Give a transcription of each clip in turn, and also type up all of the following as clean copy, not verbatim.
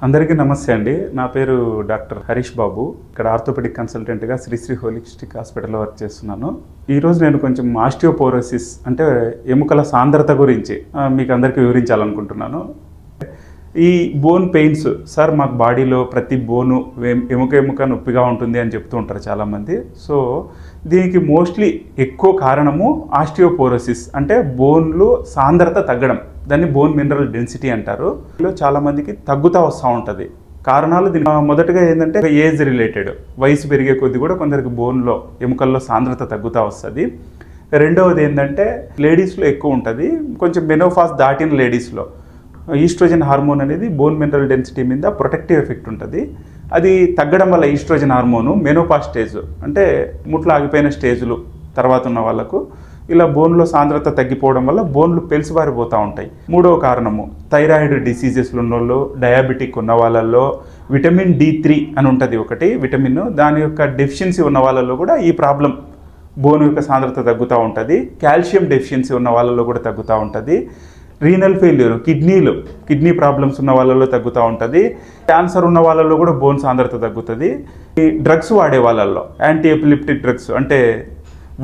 అందరికీ నమస్తే అండి. నా పేరు డాక్టర్ హరీష్ బాబు. ఇక్కడ ఆర్థోపెడిక్ కన్సల్టెంట్గా శ్రీశ్రీ హోలిస్టిక్ హాస్పిటల్లో వర్క్ చేస్తున్నాను. ఈరోజు నేను కొంచెం ఆస్టియోపోరోసిస్ అంటే ఎముకల సాంద్రత గురించి మీకు అందరికీ వివరించాలనుకుంటున్నాను. ఈ బోన్ పెయిన్స్ సార్ మాకు బాడీలో ప్రతి బోను ఎముక నొప్పిగా ఉంటుంది అని చెప్తూ ఉంటారు చాలామంది. సో దీనికి మోస్ట్లీ ఎక్కువ కారణము ఆస్టియోపోరోసిస్ అంటే బోన్లు సాంద్రత తగ్గడం. దాన్ని బోన్ మినరల్ డెన్సిటీ అంటారు. చాలామందికి తగ్గుతూ వస్తూ ఉంటుంది. కారణాలు దీని మొదటగా ఏంటంటే ఏజ్ రిలేటెడ్, వయసు పెరిగే కొద్దీ కూడా కొందరికి బోన్లో ఎముకల్లో సాంద్రత తగ్గుతూ వస్తుంది. రెండవది ఏంటంటే లేడీస్లో ఎక్కువ ఉంటుంది. కొంచెం మెనోఫాస్ దాటిన లేడీస్లో ఈస్ట్రోజన్ హార్మోన్ అనేది బోన్ మినరల్ డెన్సిటీ మీద ప్రొటెక్టివ్ ఎఫెక్ట్ ఉంటుంది. అది తగ్గడం వల్ల ఈస్ట్రోజన్ హార్మోను మెనోపాస్ స్టేజ్ అంటే ముట్లు ఆగిపోయిన స్టేజ్లు తర్వాత ఉన్న వాళ్ళకు ఇలా బోన్లో సాంద్రత తగ్గిపోవడం వల్ల బోన్లు పెలుసుబారిపోతూ ఉంటాయి. మూడవ కారణము థైరాయిడ్ డిసీజెస్లు ఉన్న వాళ్ళు, డయాబెటిక్ ఉన్న వాళ్ళల్లో విటమిన్ D3 అని ఉంటుంది ఒకటి విటమిన్, దాని యొక్క డెఫిషియన్సీ ఉన్న వాళ్ళల్లో కూడా ఈ ప్రాబ్లం బోన్ యొక్క సాంద్రత తగ్గుతూ ఉంటుంది. కాల్షియం డెఫిషియన్సీ ఉన్న వాళ్ళలో కూడా తగ్గుతూ ఉంటుంది. రీనల్ ఫెయిల్యూర్ కిడ్నీ ప్రాబ్లమ్స్ ఉన్న వాళ్ళలో తగ్గుతూ ఉంటుంది. క్యాన్సర్ ఉన్న వాళ్ళలో కూడా బోన్ సాంద్రత తగ్గుతుంది. ఈ డ్రగ్స్ వాడే వాళ్ళల్లో యాంటీ ఎపిలిప్టిక్ డ్రగ్స్ అంటే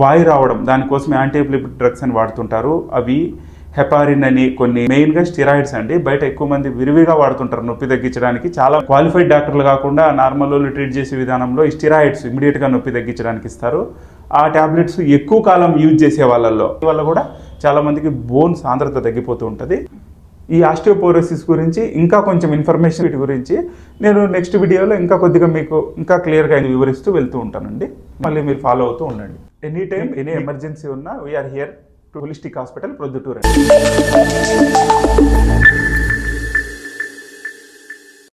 వాయు రావడం, దానికోసం యాంటీ ఎపిలిప్టిక్ డ్రగ్స్ అని వాడుతుంటారు. అవి హెపారిన్ అని కొన్ని మెయిన్గా స్టిరాయిడ్స్ అండి. బయట ఎక్కువ మంది విరివిగా వాడుతుంటారు నొప్పి తగ్గించడానికి. చాలా క్వాలిఫైడ్ డాక్టర్లు కాకుండా నార్మల్ వాళ్ళు ట్రీట్ చేసే విధానంలో ఈ స్టిరాయిడ్స్ ఇమీడియట్గా నొప్పి తగ్గించడానికి ఇస్తారు. ఆ ట్యాబ్లెట్స్ ఎక్కువ కాలం యూజ్ చేసే వాళ్ళల్లో వల్ల కూడా చాలామందికి బోన్ సాంద్రత తగ్గిపోతూ ఉంటుంది. ఈ ఆస్టియోపోరోసిస్ గురించి ఇంకా కొంచెం ఇన్ఫర్మేషన్ వీటి గురించి నేను నెక్స్ట్ వీడియోలో ఇంకా కొద్దిగా మీకు ఇంకా క్లియర్గా వివరిస్తూ వెళ్తూ ఉంటానండి. మళ్ళీ మీరు ఫాలో అవుతూ ఉండండి. ఎనీ టైం ఎనీ ఎమర్జెన్సీ ఉన్నా we're here to holistic hospital Proddatur.